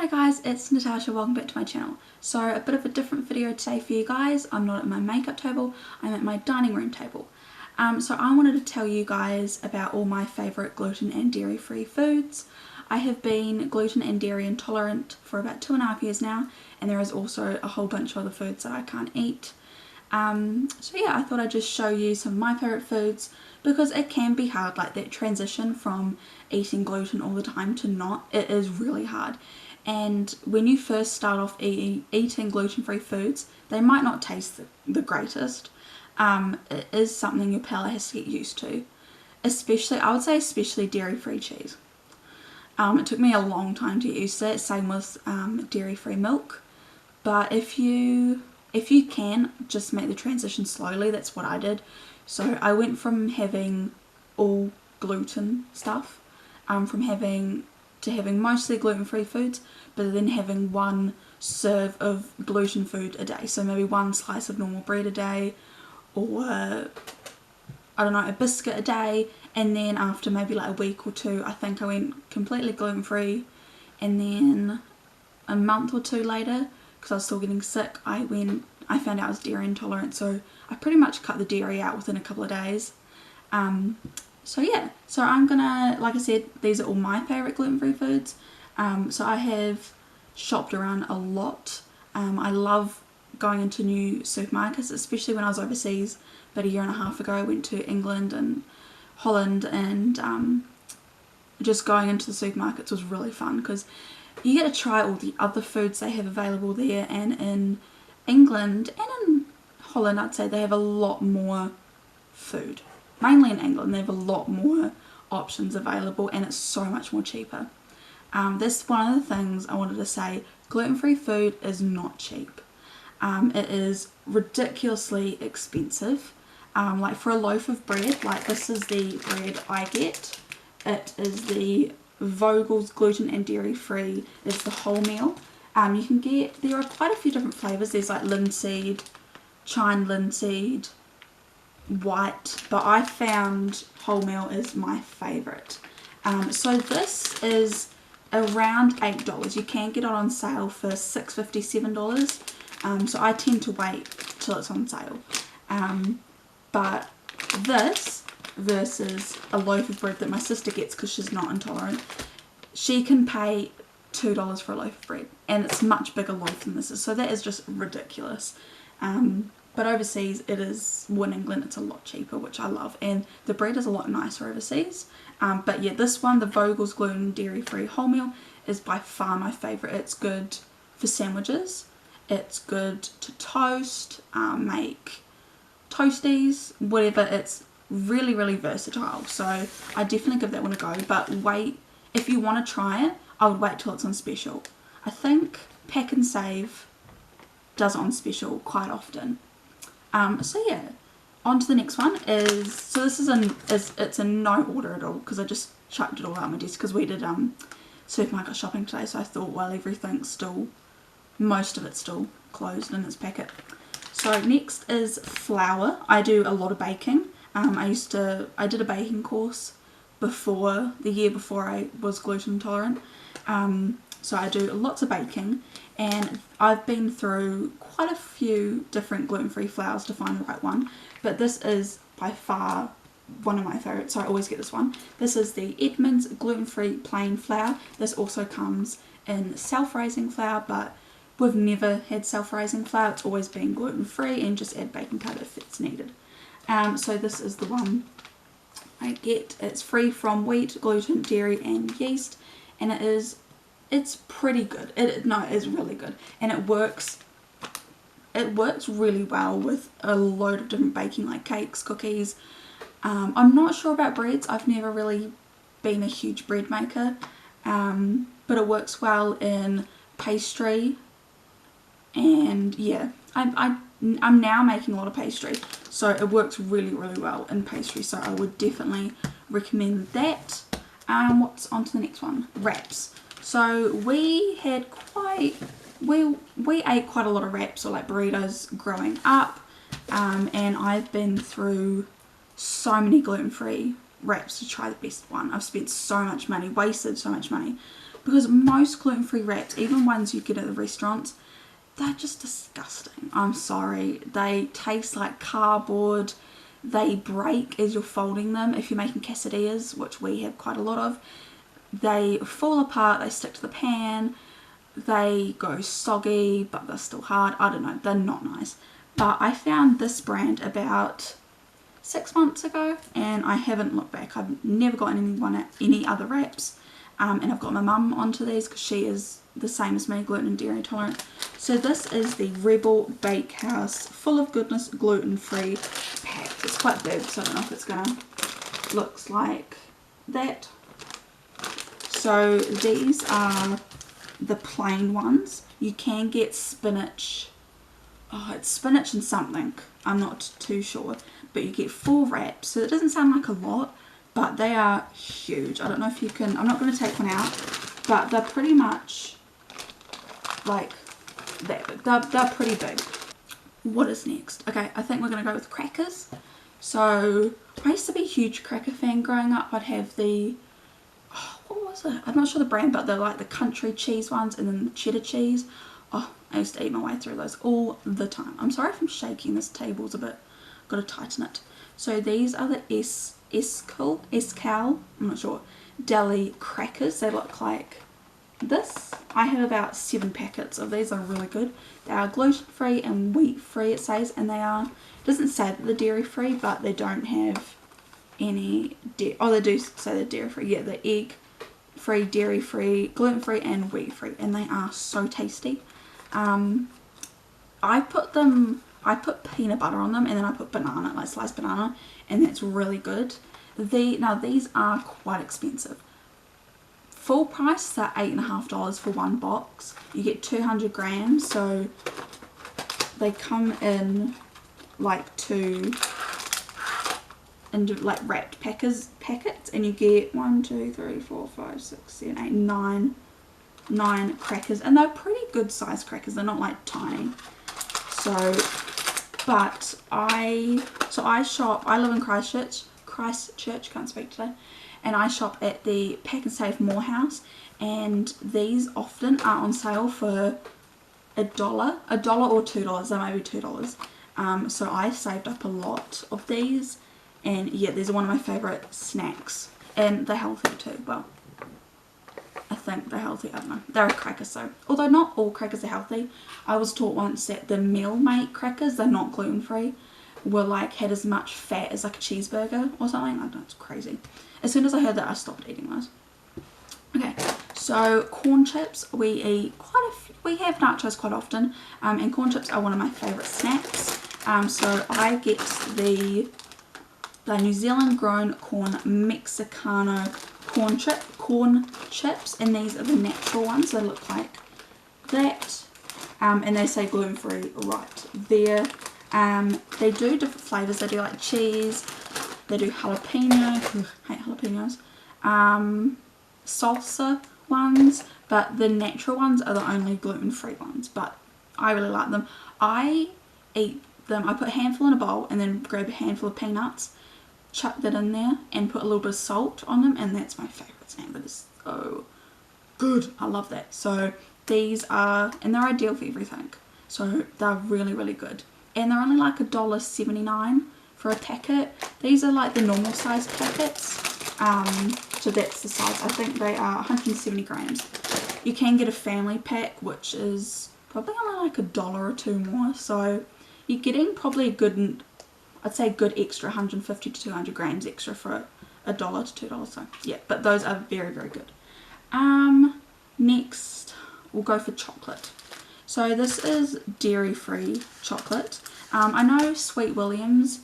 Hi guys, it's Natasha, welcome back to my channel. So a bit of a different video today for you guys. I'm not at my makeup table, I'm at my dining room table. So I wanted to tell you guys about all my favourite gluten and dairy free foods. I have been gluten and dairy intolerant for about 2.5 years now, and there is also a whole bunch of other foods that I can't eat. So yeah, I thought I'd just show you some of my favourite foods, because it can be hard, like that transition from eating gluten all the time to not. It is really hard. And when you first start off eating gluten-free foods, they might not taste the greatest. It is something your palate has to get used to. Especially, I would say especially dairy-free cheese. It took me a long time to get used to it, same with dairy-free milk. But if you can, just make the transition slowly. That's what I did. So I went from having all gluten stuff, from having mostly gluten-free foods, but then having one serve of gluten food a day. So maybe one slice of normal bread a day, or I don't know, a biscuit a day. And then after maybe like a week or two, I think I went completely gluten-free. And then a month or two later, because I was still getting sick, I found out I was dairy intolerant, so I pretty much cut the dairy out within a couple of days. So yeah, so I'm gonna, like I said, these are all my favourite gluten-free foods. So I have shopped around a lot. I love going into new supermarkets, especially when I was overseas about 1.5 years ago. I went to England and Holland, and just going into the supermarkets was really fun, because you get to try all the other foods they have available there. And in England and in Holland, I'd say they have a lot more food. Mainly in England, they have a lot more options available, and it's so much more cheaper. That's one of the things I wanted to say. Gluten-free food is not cheap. It is ridiculously expensive. Like for a loaf of bread, like this is the bread I get. It is the Vogel's gluten and dairy free. It's the wholemeal. You can get, there are quite a few different flavours. There's like linseed, chine linseed, white, but I found wholemeal is my favourite. So this is around $8. You can get it on sale for $6.50, $7. So I tend to wait till it's on sale. But this versus a loaf of bread that my sister gets because she's not intolerant, she can pay $2 for a loaf of bread, and it's a much bigger loaf than this is, so that is just ridiculous. But overseas it is, well, in England it's a lot cheaper, which I love, and the bread is a lot nicer overseas. But yeah, this one, the Vogel's gluten dairy free wholemeal, is by far my favourite. It's good for sandwiches, it's good to toast, make toasties, whatever. It's really, really versatile, so I definitely give that one a go. But wait, if you want to try it, I would wait till it's on special. I think Pack and Save does it on special quite often. So yeah, on to the next one is, so this is it's in no order at all, because I just chucked it all out on my desk because we did supermarket shopping today, so I thought, well, everything's still, most of it's still closed in its packet. So next is flour. I do a lot of baking. I did a baking course before, the year before I was gluten intolerant. So I do lots of baking, and I've been through quite a few different gluten-free flours to find the right one, but this is by far one of my favourites, so I always get this one. This is the Edmonds gluten-free plain flour. This also comes in self-raising flour, but we've never had self-raising flour. It's always been gluten-free, and just add baking powder if it's needed. So this is the one I get. It's free from wheat, gluten, dairy and yeast, and it's pretty good. It's really good, and it works really well with a load of different baking, like cakes, cookies. I'm not sure about breads. I've never really been a huge bread maker, but it works well in pastry, and yeah, I'm now making a lot of pastry, so it works really, really well in pastry, so I would definitely recommend that. What's on to the next one? Wraps. So we ate quite a lot of wraps, or like burritos, growing up, and I've been through so many gluten-free wraps to try the best one. I've spent so much money, wasted so much money, because most gluten-free wraps, even ones you get at the restaurants, they're just disgusting. I'm sorry. They taste like cardboard. They break as you're folding them. If you're making quesadillas, which we have quite a lot of, they fall apart, they stick to the pan, they go soggy, but they're still hard. I don't know, they're not nice. But I found this brand about 6 months ago and I haven't looked back. I've never gotten any other wraps, and I've got my mum onto these because she is the same as me, gluten and dairy intolerant. So this is the Rebel Bakehouse Full of Goodness gluten-free pack. It's quite big, so I don't know if it's gonna looks like that. So these are the plain ones. You can get spinach. Oh, it's spinach and something. I'm not too sure. But you get 4 wraps. So it doesn't sound like a lot, but they are huge. I don't know if you can. I'm not going to take one out, but they're pretty much like that big. They're pretty big. What is next? Okay, I think we're going to go with crackers. So I used to be a huge cracker fan growing up. I'd have the, what was it? I'm not sure the brand, but they're like the country cheese ones and then the cheddar cheese. Oh, I used to eat my way through those all the time. I'm sorry if I'm shaking. This table's a bit, got to tighten it. So these are the Escal, I'm not sure, deli crackers. They look like this. I have about 7 packets of these. Are really good. They are gluten-free and wheat-free, it says, and they are, it doesn't say that they're dairy-free, but they don't have any oh, they do say they're dairy-free. Yeah, they're egg-free, dairy-free, gluten-free and wheat-free, and they are so tasty. I put peanut butter on them, and then I put banana, like sliced banana, and that's really good. Now these are quite expensive. Full price, they're $8.50 for one box. You get 200 grams, so they come in like wrapped packets, and you get 1, 2, 3, 4, 5, 6, 7, 8, 9 crackers, and they're pretty good sized crackers. They're not like tiny. So, but I live in Christchurch, can't speak today, and I shop at the Pack and Save Morehouse, and these often are on sale for $1 or $2. They may be $2. So I saved up a lot of these, and yeah, these are one of my favourite snacks, and they're healthy too. Well, I think they're healthy, I don't know. They're a cracker, so although not all crackers are healthy, I was taught once that the meal mate crackers, they're not gluten free, were like had as much fat as like a cheeseburger or something. I don't know, it's crazy. As soon as I heard that, I stopped eating those. Okay, so corn chips, we eat we have nachos quite often, and corn chips are one of my favourite snacks. So I get the New Zealand grown corn Mexicano corn chips, and these are the natural ones. They look like that, and they say gluten free right there. They do different flavours. They do like cheese, they do jalapeno, hate jalapenos, salsa ones, but the natural ones are the only gluten free ones, but I really like them. I eat them, I put a handful in a bowl and then grab a handful of peanuts, chuck that in there and put a little bit of salt on them, and that's my favourite snack. That is so good. I love that. So these are, and they're ideal for everything. So they're really, really good. And they're only like $1.79 for a packet. These are like the normal size packets. So that's the size. I think they are 170 grams. You can get a family pack, which is probably only like $1 or $2 more. So you're getting probably a good, I'd say good extra 150 to 200 grams extra for $1 to $2. So yeah, but those are very, very good. Next we'll go for chocolate. So this is dairy-free chocolate. I know Sweet Williams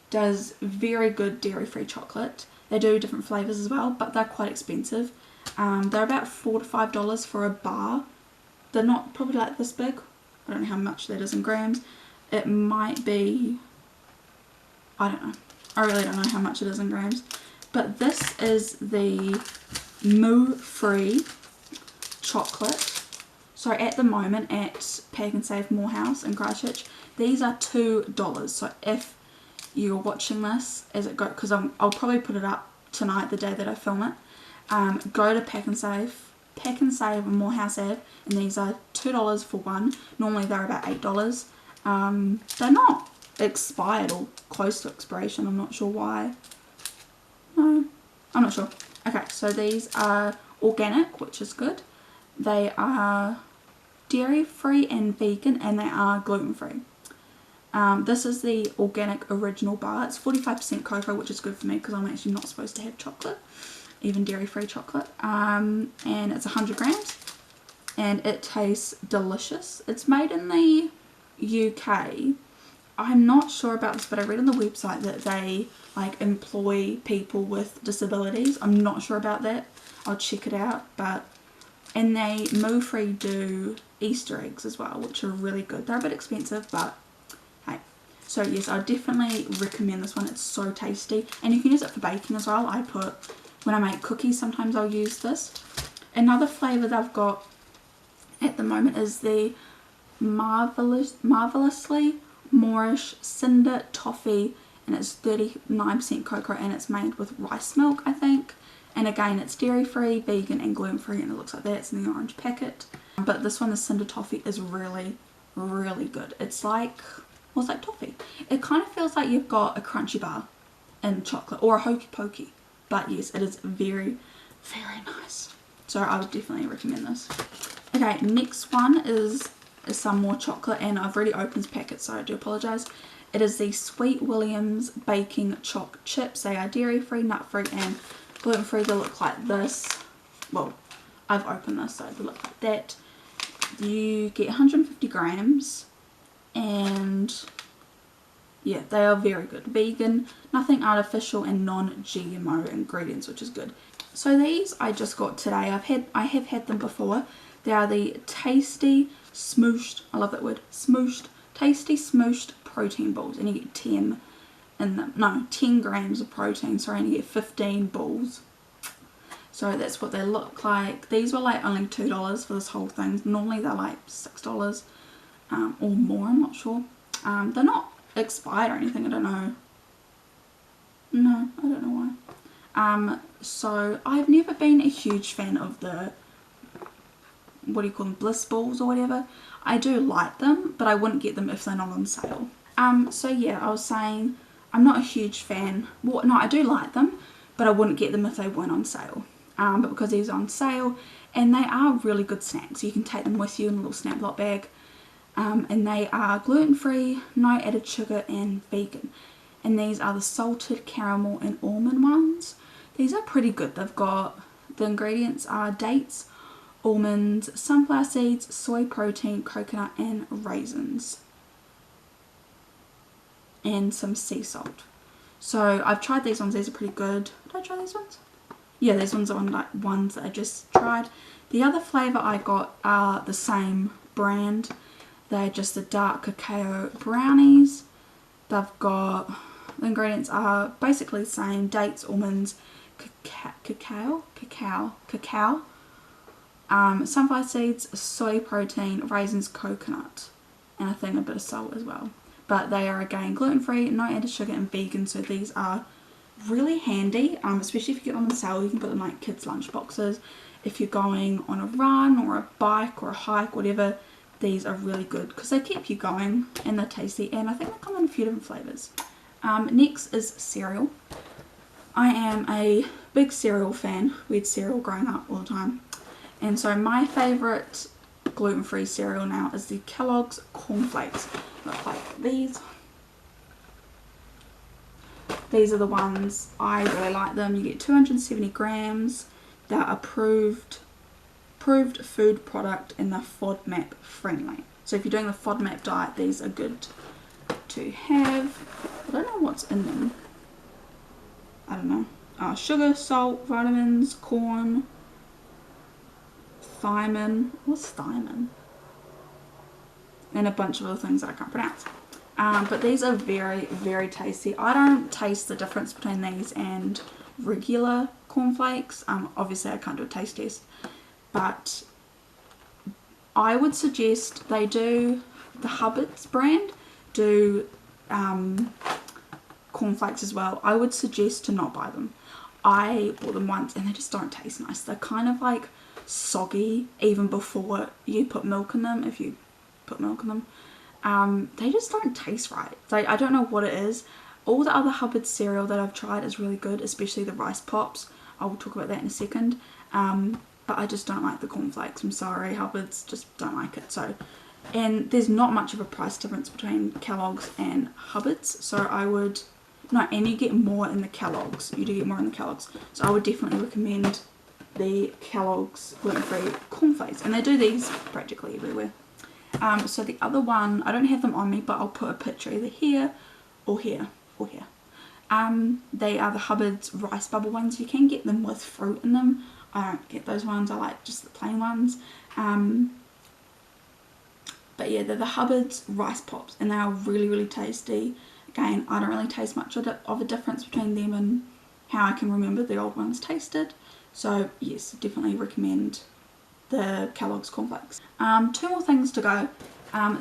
does very good dairy-free chocolate. They do different flavours as well, but they're quite expensive. They're about $4 to $5 for a bar. They're not probably like this big. I don't know how much that is in grams. It might be, I don't know. I really don't know how much it is in grams. But this is the moo-free chocolate. So at the moment at Pack and Save Morehouse in Christchurch, these are $2. So if you're watching this as it goes, because I'll probably put it up tonight, the day that I film it, go to Pack and Save Pack and Save and Morehouse Ave, and these are $2 for one. Normally they're about $8. They're not expired or close to expiration. I'm not sure why. No, I'm not sure. Okay, so these are organic, which is good. They are dairy free and vegan, and they are gluten free. This is the organic original bar. It's 45% cocoa, which is good for me because I'm actually not supposed to have chocolate, even dairy free chocolate. And it's 100 grams and it tastes delicious. It's made in the UK. I'm not sure about this, but I read on the website that they like employ people with disabilities. I'm not sure about that. I'll check it out. And they moo-free do Easter eggs as well, which are really good. They're a bit expensive, but hey. So yes, I definitely recommend this one. It's so tasty, and you can use it for baking as well. When I make cookies, sometimes I'll use this. Another flavour that I've got at the moment is the marvelously Moorish Cinder Toffee, and it's 39% cocoa, and it's made with rice milk, I think. And again, it's dairy free, vegan and gluten free, and it looks like that. It's in the orange packet. But this one, the Cinder Toffee, is really, really good. It's like, well, it's like toffee. It kind of feels like you've got a crunchy bar in chocolate, or a hokey pokey. But yes, it is very, very nice. So I would definitely recommend this. Okay, next one is some more chocolate, and I've already opened this packet, so I do apologise. It is the Sweet Williams Baking Choc Chips. They are dairy free, nut free and gluten free. They look like this. Well, I've opened this, so they look like that. You get 150 grams, and yeah, they are very good. Vegan, nothing artificial, and non-GMO ingredients, which is good. So these I just got today. I have had them before. They are the Tasty Smooshed, I love that word, Smooshed, Tasty Smooshed protein balls, and you get 10 in them. No, 10 grams of protein, sorry, and you get 15 balls. So that's what they look like. These were like only $2 for this whole thing. Normally they're like $6 or more, I'm not sure. They're not expired or anything, I don't know. No, I don't know why. So I've never been a huge fan of the, what do you call them, bliss balls or whatever. I do like them, but I wouldn't get them if they're not on sale. So yeah, I was saying I'm not a huge fan. Well, no, I do like them, but I wouldn't get them if they weren't on sale. But because these are on sale, and they are really good snacks. You can take them with you in a little snap lot bag. And they are gluten-free, no added sugar, and vegan. And these are the salted caramel and almond ones. These are pretty good. They've got, the ingredients are dates, almonds, sunflower seeds, soy protein, coconut, and raisins. And some sea salt. So I've tried these ones. These are pretty good. Did I try these ones? Yeah, these ones are ones that I just tried. The other flavour I got are the same brand. They're just the dark cacao brownies. They've got, the ingredients are basically the same: dates, almonds, cacao, sunflower seeds, soy protein, raisins, coconut, and I think a bit of salt as well. But they are again gluten free, no added sugar, and vegan. So these are really handy, especially if you get on the sale. You can put them like kids' lunch boxes. If you're going on a run or a bike or a hike, whatever, these are really good because they keep you going and they're tasty. And I think they come in a few different flavours. Next is cereal. I am a big cereal fan. We had cereal growing up all the time. And so my favourite gluten-free cereal now is the Kellogg's Cornflakes. Look like these. These are the ones, I really like them. You get 270 grams. They're approved food product, and they're FODMAP friendly. So if you're doing the FODMAP diet, these are good to have. I don't know what's in them. I don't know. Sugar, salt, vitamins, corn, thiamine. What's thiamine? And a bunch of other things that I can't pronounce. But these are very, very tasty. I don't taste the difference between these and regular cornflakes. Obviously I can't do a taste test, but I would suggest they do, the Hubbard's brand do cornflakes as well. I would suggest to not buy them. I bought them once and they just don't taste nice. They're kind of like soggy even before you put milk in them, if you put milk in them. They just don't taste right. Like, I don't know what it is. All the other Hubbard's cereal that I've tried is really good, especially the rice pops. I will talk about that in a second. But I just don't like the cornflakes. I'm sorry, Hubbard's, just don't like it. So, and there's not much of a price difference between Kellogg's and Hubbard's. So I would, no, and you get more in the Kellogg's. You do get more in the Kellogg's. So I would definitely recommend the Kellogg's gluten-free cornflakes. And they do these practically everywhere. So the other one, I don't have them on me, but I'll put a picture either here or here or here. They are the Hubbard's rice bubble ones. You can get them with fruit in them. I don't get those ones. I like just the plain ones. But yeah, they're the Hubbard's rice pops, and they are really, really tasty. Again, I don't really taste much of a difference between them and how I can remember the old ones tasted. So yes, definitely recommend the Kellogg's cornflakes. 2 more things to go.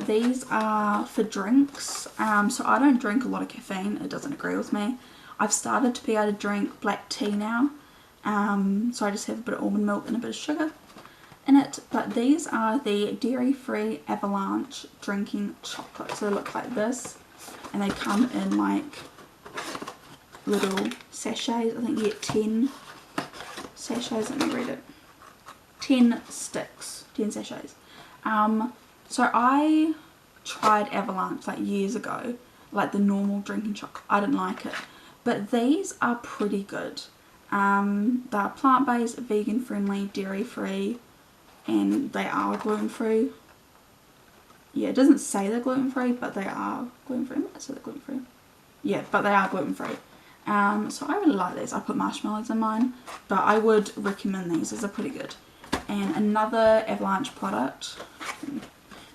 These are for drinks. So I don't drink a lot of caffeine. It doesn't agree with me. I've started to be able to drink black tea now. So I just have a bit of almond milk and a bit of sugar in it. But these are the dairy-free Avalanche drinking chocolate. So they look like this. And they come in like little sachets. I think you get 10 sachets. Let me read it. 10 sticks. 10 sachets. So I tried Avalanche like years ago. Like the normal drinking chocolate. I didn't like it. But these are pretty good. They're plant-based, vegan-friendly, dairy-free, and they are gluten-free. Yeah, it doesn't say they're gluten-free, but they are gluten-free. I say they're gluten-free. Yeah, but they are gluten-free. So I really like these. I put marshmallows in mine, but I would recommend these. These are pretty good. And another Avalanche product,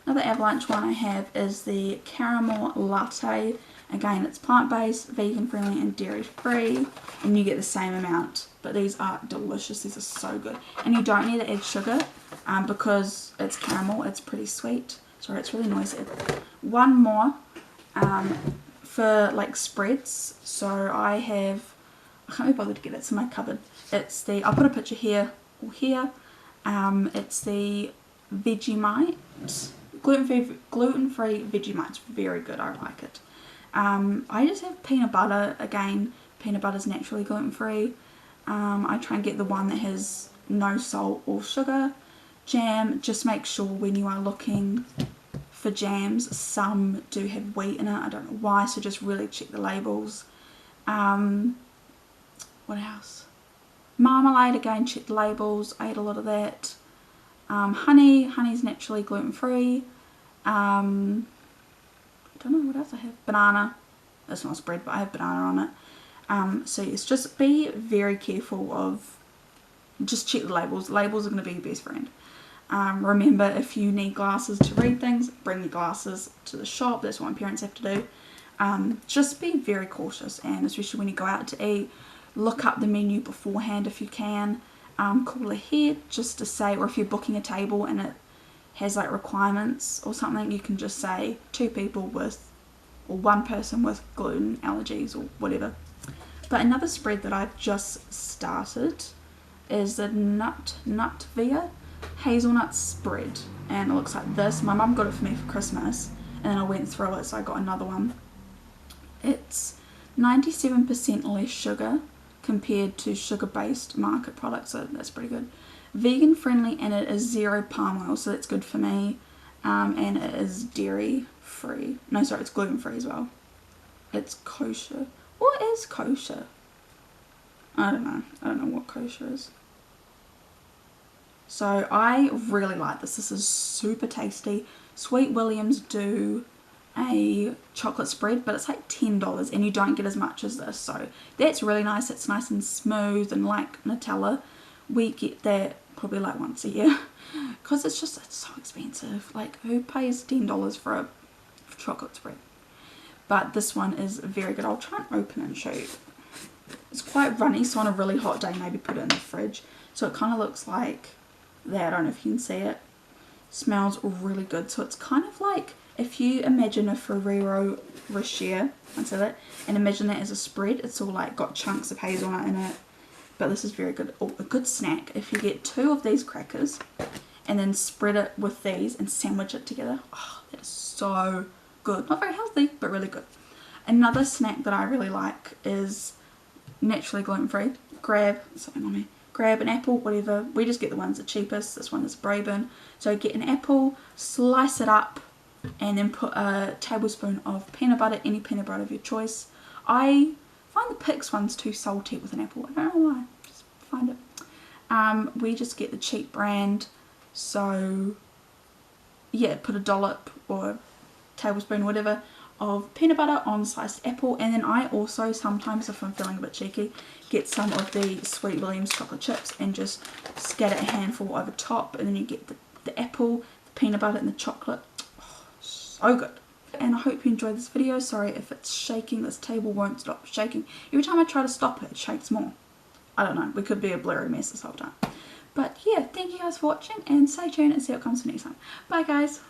another Avalanche one I have is the caramel latte. Again, it's plant-based, vegan-friendly, and dairy-free, and you get the same amount. But these are delicious. These are so good. And you don't need to add sugar because it's caramel. It's pretty sweet. Sorry, it's really noisy. One more for like spreads. So I can't be bothered to get it. It's in my cupboard. It's the, I'll put a picture here or here. It's the Vegemite, gluten-free Vegemite. It's very good. I like it. I just have peanut butter. Again, peanut butter is naturally gluten-free. I try and get the one that has no salt or sugar. Jam, just make sure when you are looking for jams, some do have wheat in it. I don't know why, so just really check the labels. What else? Marmalade, again, check the labels. I ate a lot of that. Honey's naturally gluten-free. I don't know what else I have. Banana. That's not a spread, but I have banana on it. So yes, just be very careful of, just check the labels. Labels are going to be your best friend. Remember, if you need glasses to read things, bring your glasses to the shop. That's what my parents have to do. Just be very cautious, and especially when you go out to eat, look up the menu beforehand if you can. Call ahead just to say, or if you're booking a table and it has like requirements or something, you can just say 2 people with, or 1 person with gluten allergies or whatever. But another spread that I've just started is the Nutvia Hazelnut Spread, and it looks like this. My mum got it for me for Christmas, and then I went through it, so I got another one. It's 97% less sugar compared to sugar-based market products, so that's pretty good. Vegan friendly, and it is 0 palm oil, so that's good for me. And it is dairy free. No, sorry, it's gluten free as well. It's kosher. What is kosher? I don't know. I don't know what kosher is. So I really like this. This is super tasty. Sweet Williams do a chocolate spread, but it's like $10 and you don't get as much as this. So that's really nice. It's nice and smooth, and like Nutella, we get that probably like once a year because it's so expensive. Like, who pays $10 for a chocolate spread? But this one is very good. I'll try and open it and show you. It's quite runny, so on a really hot day maybe put it in the fridge. So it kind of looks like that. I don't know if you can see it. Smells really good. So it's kind of like, if you imagine a Ferrero Rocher, and imagine that as a spread. It's all like got chunks of hazelnut in it, but this is very good. Oh, a good snack if you get 2 of these crackers and then spread it with these and sandwich it together. Oh, that is so good. Not very healthy, but really good. Another snack that I really like is naturally gluten-free. Grab an apple, whatever. We just get the ones the cheapest. This one is Braben. So get an apple, slice it up, and then put a tablespoon of peanut butter, any peanut butter of your choice. I find the Pix one's too salty with an apple. I don't know why. Just find it. We just get the cheap brand. So yeah, put a dollop or a tablespoon, whatever, of peanut butter on sliced apple. And then I also sometimes, if I'm feeling a bit cheeky, get some of the Sweet Williams chocolate chips and just scatter a handful over top, and then you get the apple, the peanut butter and the chocolate. Oh, so good. And I hope you enjoyed this video. Sorry if it's shaking. This table won't stop shaking. Every time I try to stop it, it shakes more. I don't know, we could be a blurry mess this whole time. But yeah, thank you guys for watching, and stay tuned and see what comes for next time. Bye guys.